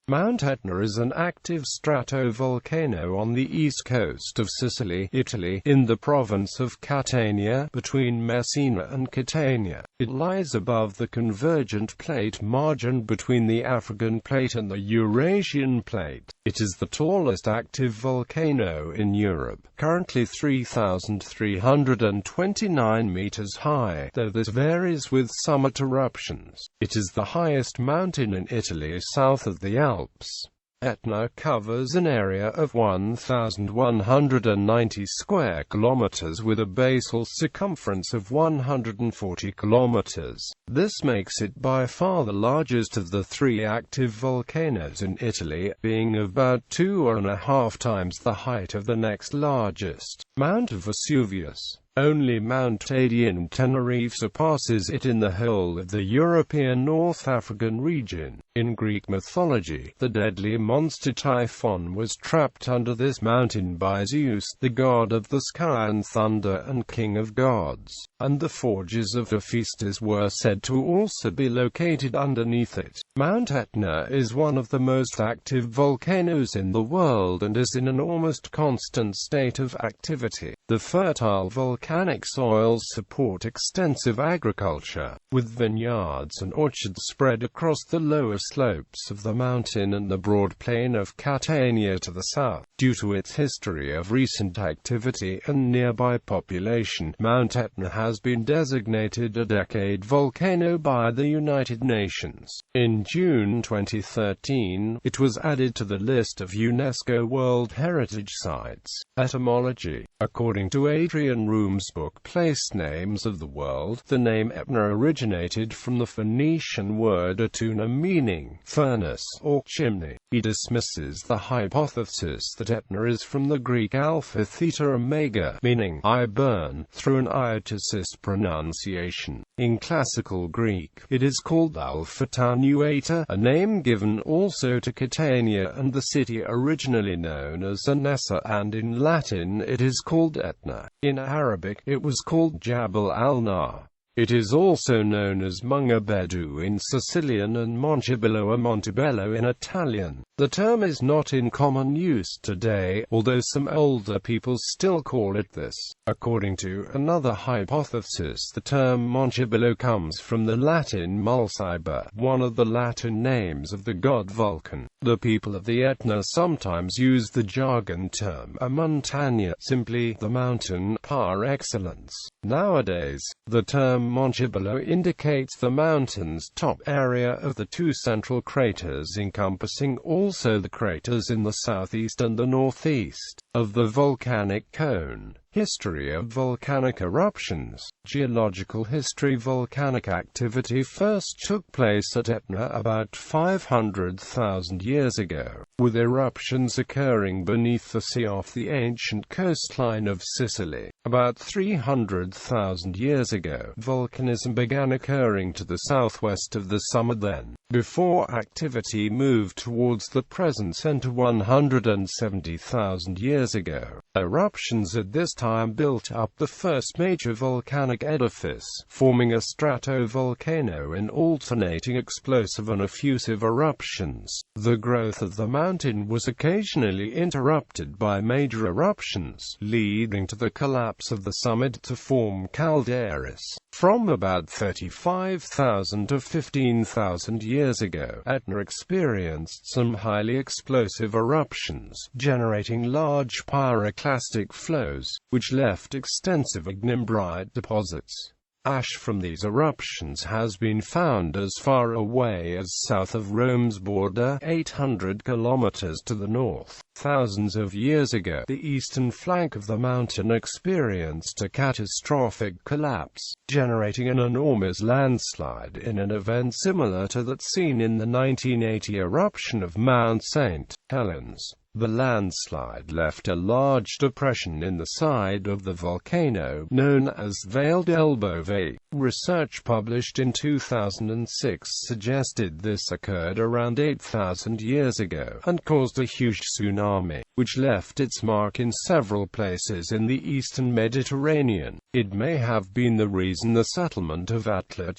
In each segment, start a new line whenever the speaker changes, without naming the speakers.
Mount Etna is an active stratovolcano on the east coast of Sicily, Italy, in the province of Catania, between Messina and Catania. It lies above the convergent plate margin between the African plate and the Eurasian plate. It is the tallest active volcano in Europe, currently 3,329 meters high, though this varies with summit eruptions. It is the highest mountain in Italy south of the Alps. Etna covers an area of 1,190 square kilometers with a basal circumference of 140 kilometers. This makes it by far the largest of the three active volcanoes in Italy, being about 2.5 times the height of the next largest, Mount Vesuvius. Only Mount Teide in Tenerife surpasses it in the whole of the European North African region. In Greek mythology, the deadly monster Typhon was trapped under this mountain by Zeus, the god of the sky and thunder and king of gods, and the forges of Hephaestus were said to also be located underneath it. Mount Etna is one of the most active volcanoes in the world and is in an almost constant state of activity. The fertile volcanic soils support extensive agriculture, with vineyards and orchards spread across the lower slopes of the mountain and the broad plain of Catania to the south. Due to its history of recent activity and nearby population, Mount Etna has been designated a decade volcano by the United Nations. In June 2013, it was added to the list of UNESCO World Heritage Sites. Etymology. According to Adrian Room's book Place Names of the World, the name Etna originated from the Phoenician word etuna, meaning furnace or chimney. He dismisses the hypothesis that Etna is from the Greek alpha theta omega, meaning I burn, through an iotasis pronunciation. In classical Greek, it is called Alpha Tanuata, a name given also to Catania and the city originally known as Anessa, and in Latin it is called Etna. In Arabic, it was called Jabal al-Nar. It is also known as Mungabedu in Sicilian and Montebello or Montebello in Italian. The term is not in common use today, although some older people still call it this. According to another hypothesis, the term Montebello comes from the Latin Mulciber, one of the Latin names of the god Vulcan. The people of the Etna sometimes use the jargon term a montagna, simply the mountain par excellence. Nowadays, the term Montebello indicates the mountain's top area of the two central craters, encompassing also the craters in the southeast and the northeast of the volcanic cone. History of volcanic eruptions. Geological history. Volcanic activity first took place at Etna about 500,000 years ago, with eruptions occurring beneath the sea off the ancient coastline of Sicily. About 300,000 years ago, volcanism began occurring to the southwest of the summit then, before activity moved towards the present center 170,000 years ago. Eruptions at this time built up the first major volcanic edifice, forming a stratovolcano in alternating explosive and effusive eruptions. The growth of the mountain was occasionally interrupted by major eruptions, leading to the collapse of the summit to form calderas. From about 35,000 to 15,000 years ago, Etna experienced some highly explosive eruptions, generating large pyroclastic flows, which left extensive ignimbrite deposits. Ash from these eruptions has been found as far away as south of Rome's border, 800 kilometers to the north. Thousands of years ago, the eastern flank of the mountain experienced a catastrophic collapse, generating an enormous landslide in an event similar to that seen in the 1980 eruption of Mount St. Helens. The landslide left a large depression in the side of the volcano, known as Veiled Elbow V. Research published in 2006 suggested this occurred around 8,000 years ago, and caused a huge tsunami, which left its mark in several places in the eastern Mediterranean. It may have been the reason the settlement of Atlat,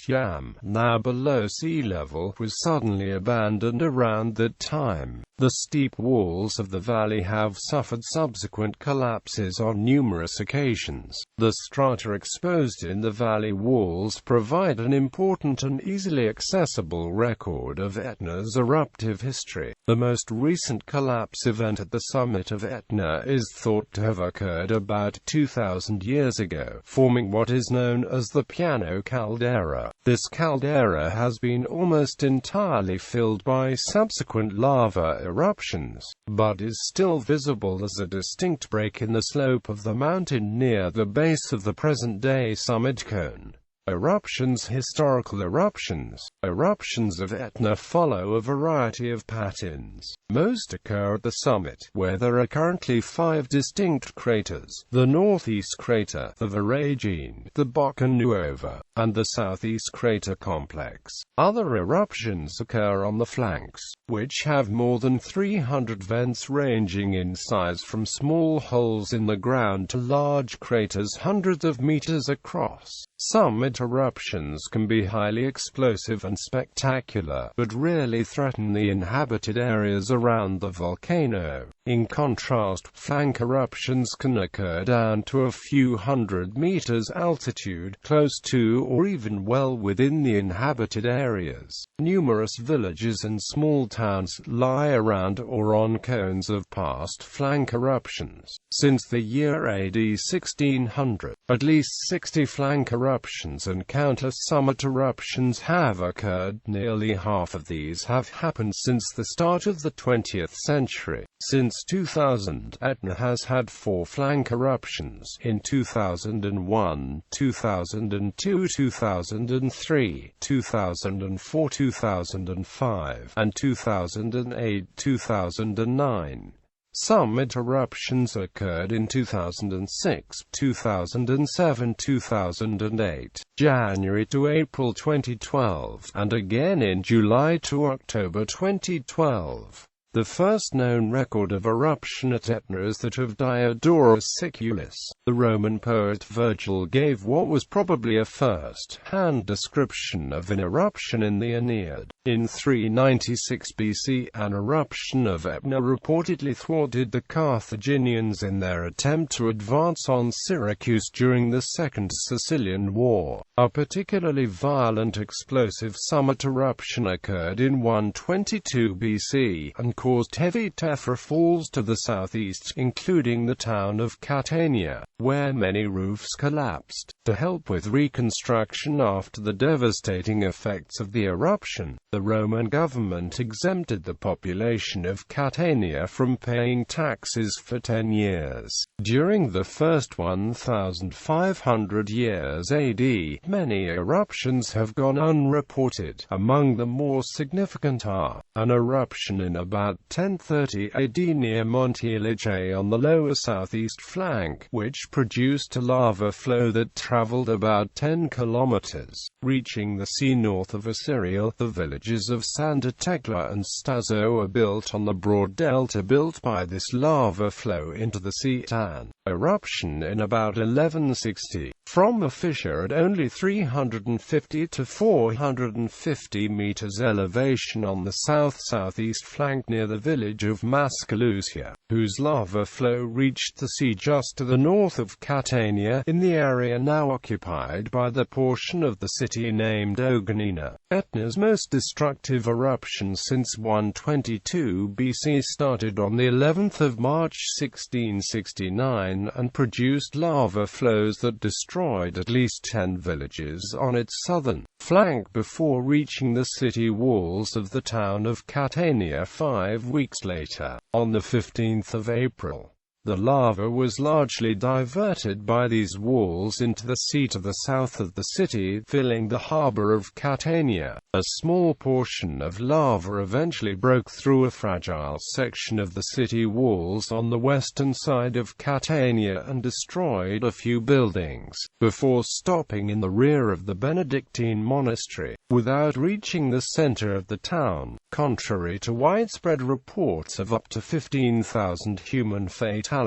now below sea level, was suddenly abandoned around that time. The steep walls of the valley have suffered subsequent collapses on numerous occasions. The strata exposed in the valley walls provide an important and easily accessible record of Etna's eruptive history. The most recent collapse event at the summit of Etna is thought to have occurred about 2,000 years ago, forming what is known as the Piano caldera. This caldera has been almost entirely filled by subsequent lava eruptions, but is still visible as a distinct break in the slope of the mountain near the base of the present-day summit cone. Eruptions. Historical eruptions. Eruptions of Etna follow a variety of patterns. Most occur at the summit, where there are currently 5 distinct craters: the northeast crater, the Eurasian, the Bocca Nuova, and the southeast crater complex. Other eruptions occur on the flanks, which have more than 300 vents ranging in size from small holes in the ground to large craters hundreds of meters across. Summit eruptions can be highly explosive and spectacular, but rarely threaten the inhabited areas around the volcano. In contrast, flank eruptions can occur down to a few hundred meters altitude, close to or even well within the inhabited areas. Numerous villages and small towns lie around or on cones of past flank eruptions. Since the year AD 1600, at least 60 flank eruptions and countless summit eruptions have occurred. Nearly half of these have happened since the start of the 20th century. Since 2000, Etna has had 4 flank eruptions, in 2001, 2002, 2003, 2004, 2005, and 2008-2009. Summit eruptions occurred in 2006, 2007, 2008, January to April 2012, and again in July to October 2012. The first known record of eruption at Etna is that of Diodorus Siculus. The Roman poet Virgil gave what was probably a first-hand description of an eruption in the Aeneid. In 396 BC, an eruption of Etna reportedly thwarted the Carthaginians in their attempt to advance on Syracuse during the Second Sicilian War. A particularly violent explosive summit eruption occurred in 122 BC, and caused heavy tephra falls to the southeast, including the town of Catania, where many roofs collapsed. To help with reconstruction after the devastating effects of the eruption, the Roman government exempted the population of Catania from paying taxes for 10 years. During the first 1,500 years AD, many eruptions have gone unreported. Among the more significant are an eruption in about 1030 AD near Monte Alige on the lower southeast flank, which produced a lava flow that traveled about 10 kilometers, reaching the sea north of Assyria. The villages of Santa Tecla and Stazo are built on the broad delta built by this lava flow into the sea. An eruption in about 1160, from a fissure at only 350 to 450 meters elevation on the south-southeast flank near the village of Mascalucia, whose lava flow reached the sea just to the north of Catania, in the area now occupied by the portion of the city named Oganina. Etna's most destructive eruption since 122 BC started on the 11th of March 1669 and produced lava flows that destroyed at least 10 villages on its southern flank before reaching the city walls of the town of Catania 5 weeks later. On the 15th of April, The lava was largely diverted by these walls into the sea to the south of the city, filling the harbor of Catania. A small portion of lava eventually broke through a fragile section of the city walls on the western side of Catania and destroyed a few buildings, before stopping in the rear of the Benedictine monastery, without reaching the center of the town. Contrary to widespread reports of up to 15,000 human fatalities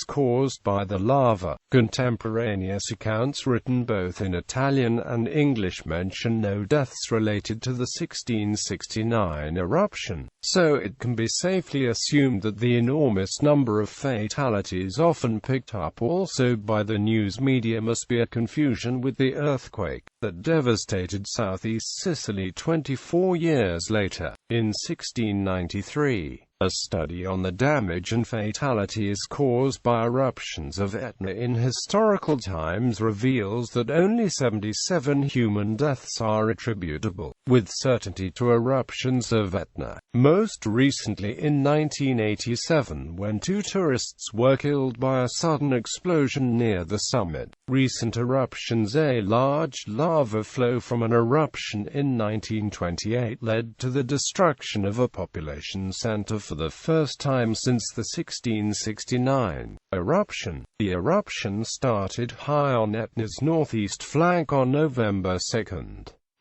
caused by the lava, contemporaneous accounts written both in Italian and English mention no deaths related to the 1669 eruption, so it can be safely assumed that the enormous number of fatalities often picked up also by the news media must be a confusion with the earthquake that devastated southeast Sicily 24 years later. In 1693, a study on the damage and fatalities caused by eruptions of Etna in historical times reveals that only 77 human deaths are attributable, with certainty, to eruptions of Etna. Most recently in 1987, when 2 tourists were killed by a sudden explosion near the summit. Recent eruptions: a large lava flow from an eruption in 1928 led to the destruction of a population center for the first time since the 1669 eruption. The eruption started high on Etna's northeast flank on November 2.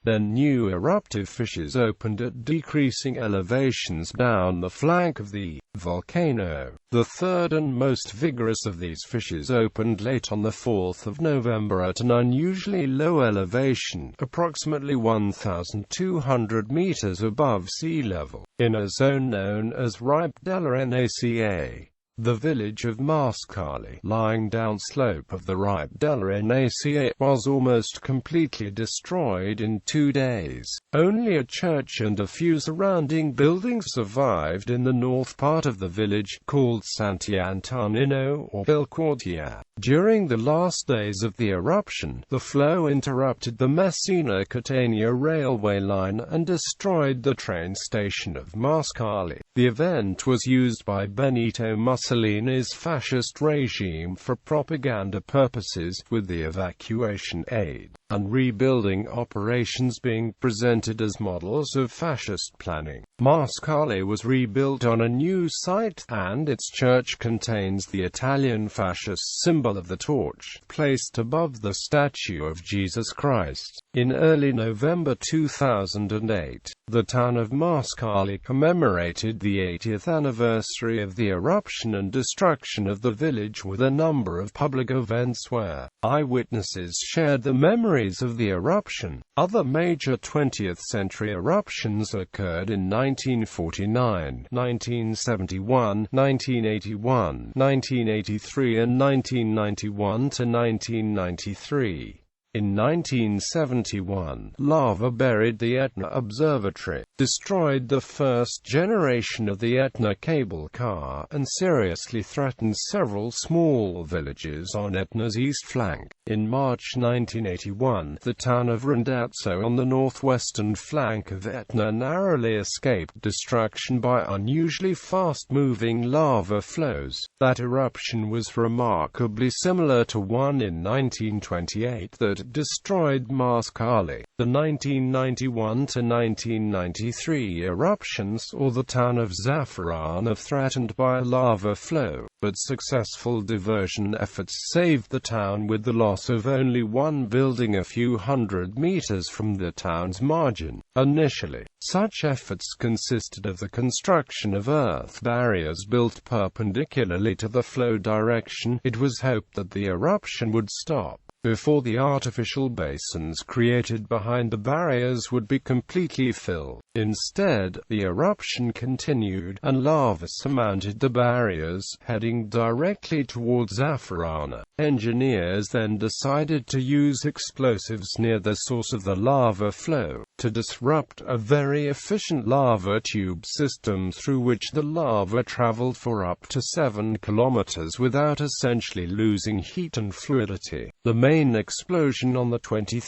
Then new eruptive fissures opened at decreasing elevations down the flank of the volcano. The third and most vigorous of these fissures opened late on the 4th of November at an unusually low elevation, approximately 1,200 meters above sea level, in a zone known as Ripe dell'Naca. The village of Mascali, lying downslope of the Ripe dell'Naca, was almost completely destroyed in 2 days. Only a church and a few surrounding buildings survived in the north part of the village, called Sant'Antonino or Belcortia. During the last days of the eruption, the flow interrupted the Messina-Catania railway line and destroyed the train station of Mascali. The event was used by Benito Mussolini's fascist regime for propaganda purposes, with the evacuation aid and rebuilding operations being presented as models of fascist planning. Mascali was rebuilt on a new site, and its church contains the Italian fascist symbol of the torch, placed above the statue of Jesus Christ. In early November 2008, the town of Mascali commemorated the 80th anniversary of the eruption and destruction of the village with a number of public events where eyewitnesses shared the memories of the eruption. Other major 20th-century eruptions occurred in 1949, 1971, 1981, 1983 and 1991 to 1993. In 1971, lava buried the Etna Observatory, destroyed the first generation of the Etna cable car, and seriously threatened several small villages on Etna's east flank. In March 1981, the town of Randazzo on the northwestern flank of Etna narrowly escaped destruction by unusually fast-moving lava flows. That eruption was remarkably similar to one in 1928 that destroyed Mascali. The 1991 to 1993 eruptions saw the town of Zaffarana threatened by a lava flow, but successful diversion efforts saved the town with the loss of only one building a few hundred meters from the town's margin. Initially, such efforts consisted of the construction of earth barriers built perpendicularly to the flow direction. It was hoped that the eruption would stop before the artificial basins created behind the barriers would be completely filled. Instead, the eruption continued, and lava surmounted the barriers, heading directly towards Zaffarana. Engineers then decided to use explosives near the source of the lava flow, to disrupt a very efficient lava tube system through which the lava traveled for up to 7 kilometers without essentially losing heat and fluidity. The main main explosion on 23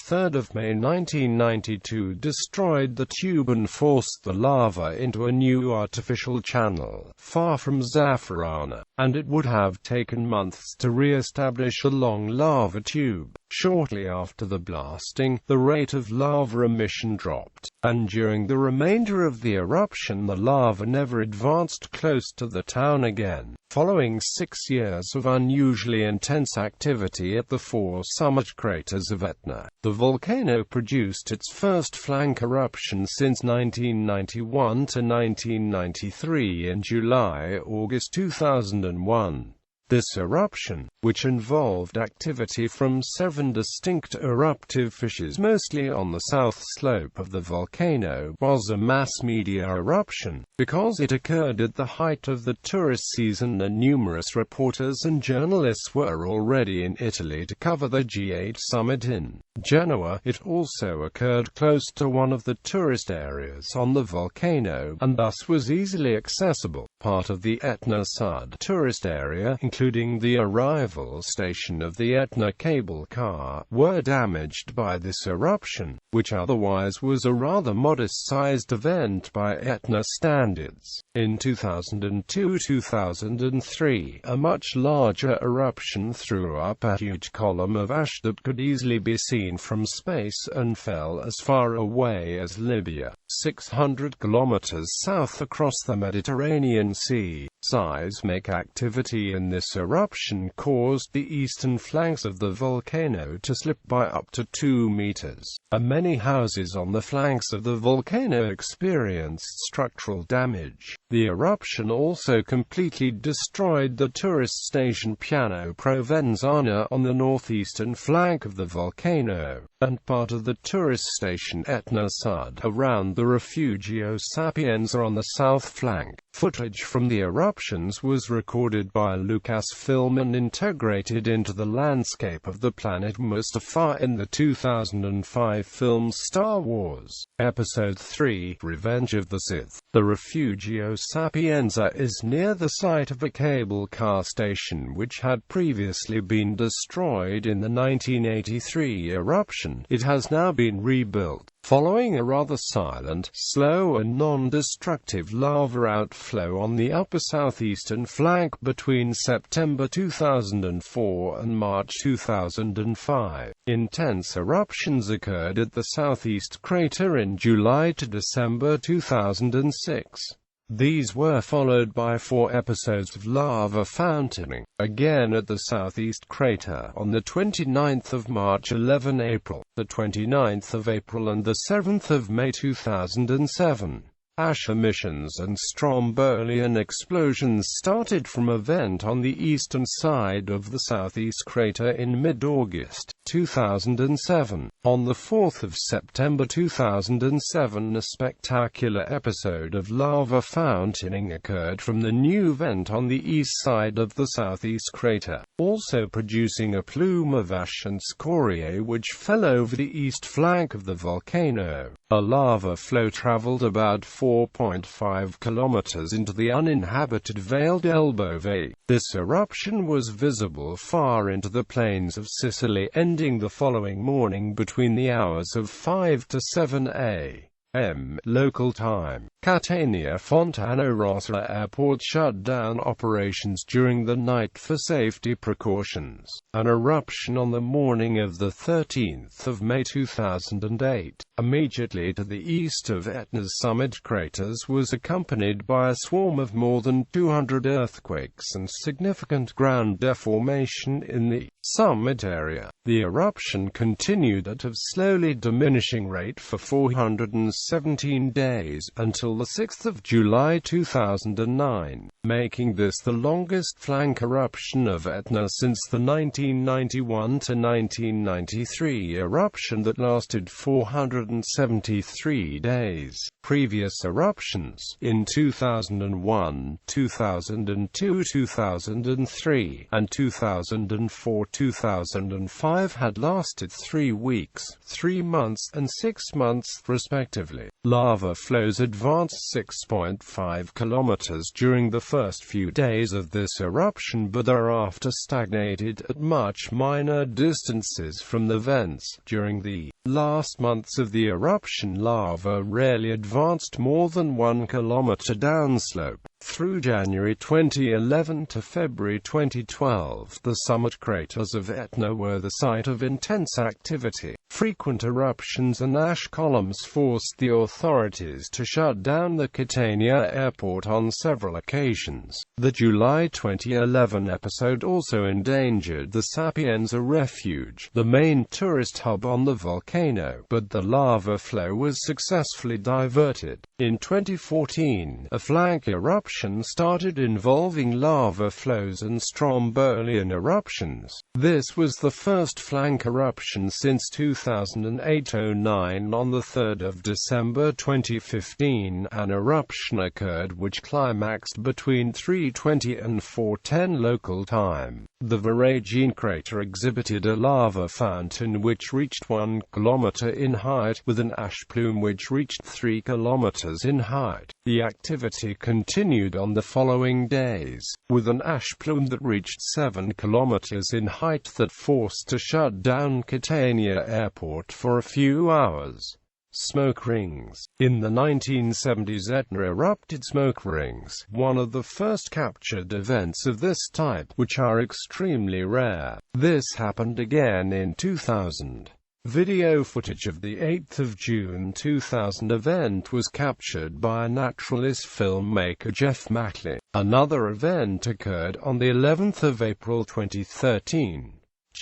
May 1992 destroyed the tube and forced the lava into a new artificial channel, far from Zaffarana, and it would have taken months to re-establish a long lava tube. Shortly after the blasting, the rate of lava emission dropped, and during the remainder of the eruption the lava never advanced close to the town again. Following 6 years of unusually intense activity at the four summit craters of Etna, the volcano produced its first flank eruption since 1991 to 1993 in July-August 2001. This eruption, which involved activity from 7 distinct eruptive fissures mostly on the south slope of the volcano, was a mass media eruption, because it occurred at the height of the tourist season and numerous reporters and journalists were already in Italy to cover the G8 summit in Genoa. It also occurred close to one of the tourist areas on the volcano, and thus was easily accessible. Part of the Etna Sud tourist area, including the arrival station of the Etna cable car, were damaged by this eruption, which otherwise was a rather modest-sized event by Etna standards. In 2002-2003, a much larger eruption threw up a huge column of ash that could easily be seen from space and fell as far away as Libya, 600 kilometers south across the Mediterranean Sea. Seismic activity in this eruption caused the eastern flanks of the volcano to slip by up to 2 meters, and many houses on the flanks of the volcano experienced structural damage. The eruption also completely destroyed the tourist station Piano Provenzano on the northeastern flank of the volcano, and part of the tourist station Etna Sud around the Refugio Sapienza on the south flank. Footage from the eruptions was recorded by Lucasfilm and integrated into the landscape of the planet Mustafar in the 2005 film Star Wars: Episode III, Revenge of the Sith. The Refugio Sapienza is near the site of a cable car station which had previously been destroyed in the 1983 eruption. It has now been rebuilt, following a rather silent, slow and non-destructive lava outflow on the upper southeastern flank between September 2004 and March 2005. Intense eruptions occurred at the southeast crater in July to December 2006. These were followed by 4 episodes of lava fountaining, again at the southeast crater, on the 29th of March, 11 April, the 29th of April and the 7th of May 2007. Ash emissions and strombolian explosions started from a vent on the eastern side of the southeast crater in mid-August 2007. On the 4th of September 2007, a spectacular episode of lava fountaining occurred from the new vent on the east side of the southeast crater, also producing a plume of ash and scoria which fell over the east flank of the volcano. A lava flow traveled about 4.5 kilometers into the uninhabited Valle d'Elbove. This eruption was visible far into the plains of Sicily, ending the following morning between the hours of 5 to 7 a.m. local time. Catania Fontana Rossa Airport shut down operations during the night for safety precautions. An eruption on the morning of the 13th of May 2008, immediately to the east of Etna's summit craters, was accompanied by a swarm of more than 200 earthquakes and significant ground deformation in the summit area. The eruption continued at a slowly diminishing rate for 417 days, until the 6th of July 2009, making this the longest flank eruption of Etna since the 1991 to 1993 eruption that lasted 473 days. Previous eruptions, in 2001, 2002, 2003, and 2004-2005 had lasted 3 weeks, 3 months, and 6 months, respectively. Lava flows advanced 6.5 kilometers during the first few days of this eruption but thereafter stagnated at much minor distances from the vents. During the last months of the eruption, lava rarely advanced more than 1 kilometer downslope. Through January 2011 to February 2012, the summit craters of Etna were the site of intense activity. Frequent eruptions and ash columns forced the authorities to shut down the Catania airport on several occasions. The July 2011 episode also endangered the Sapienza refuge, the main tourist hub on the volcano, but the lava flow was successfully diverted. In 2014, a flank eruption started involving lava flows and strombolian eruptions. This was the first flank eruption since 2008-09. On the 3rd of December 2015, an eruption occurred which climaxed between 3:20 and 4:10 local time. The Eurasian crater exhibited a lava fountain which reached 1 kilometer in height, with an ash plume which reached 3 kilometers in height. The activity continued on the following days, with an ash plume that reached 7 kilometers in height that forced to shut down Catania airport for a few hours. Smoke rings. In the 1970s, Etna erupted smoke rings, one of the first captured events of this type, which are extremely rare. This happened again in 2000. Video footage of the 8th of June 2000 event was captured by naturalist filmmaker Jeff Mackley. Another event occurred on the 11th of April 2013.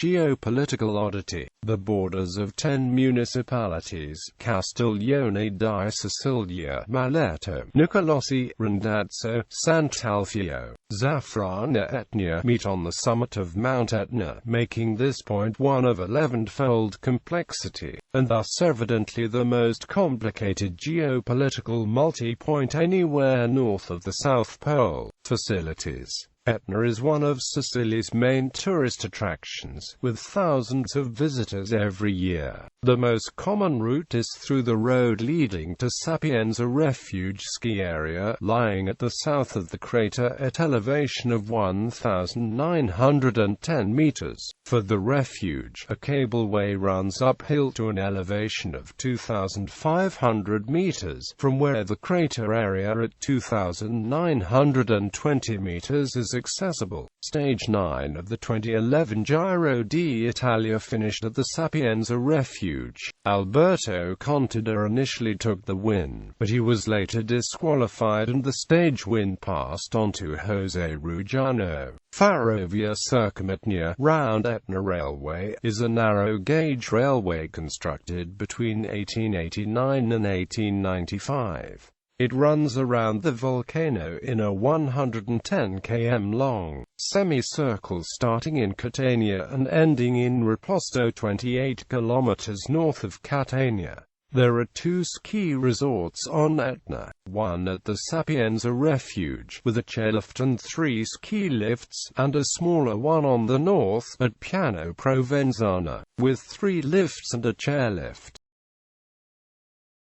Geopolitical oddity. The borders of 10 municipalities, Castiglione di Sicilia, Malletto, Nicolosi, Randazzo, Sant'Alfio, Zafra and Etna, meet on the summit of Mount Etna, making this point one of 11-fold complexity, and thus evidently the most complicated geopolitical multi-point anywhere north of the South Pole. Facilities. Etna is one of Sicily's main tourist attractions, with thousands of visitors every year. The most common route is through the road leading to Sapienza Refuge ski area, lying at the south of the crater at elevation of 1,910 meters. For the refuge, a cableway runs uphill to an elevation of 2,500 meters, from where the crater area at 2,920 meters is accessible. Stage 9 of the 2011 Giro d'Italia finished at the Sapienza Refuge. Alberto Contador initially took the win, but he was later disqualified and the stage win passed on to Jose Ruggiano. Ferrovia Circumetna Round Etna Railway is a narrow-gauge railway constructed between 1889 and 1895. It runs around the volcano in a 110 km long semicircle starting in Catania and ending in Riposto, 28 kilometers north of Catania. There are 2 ski resorts on Etna, one at the Sapienza Refuge, with a chairlift and 3 ski lifts, and a smaller one on the north, at Piano Provenzano, with 3 lifts and a chairlift.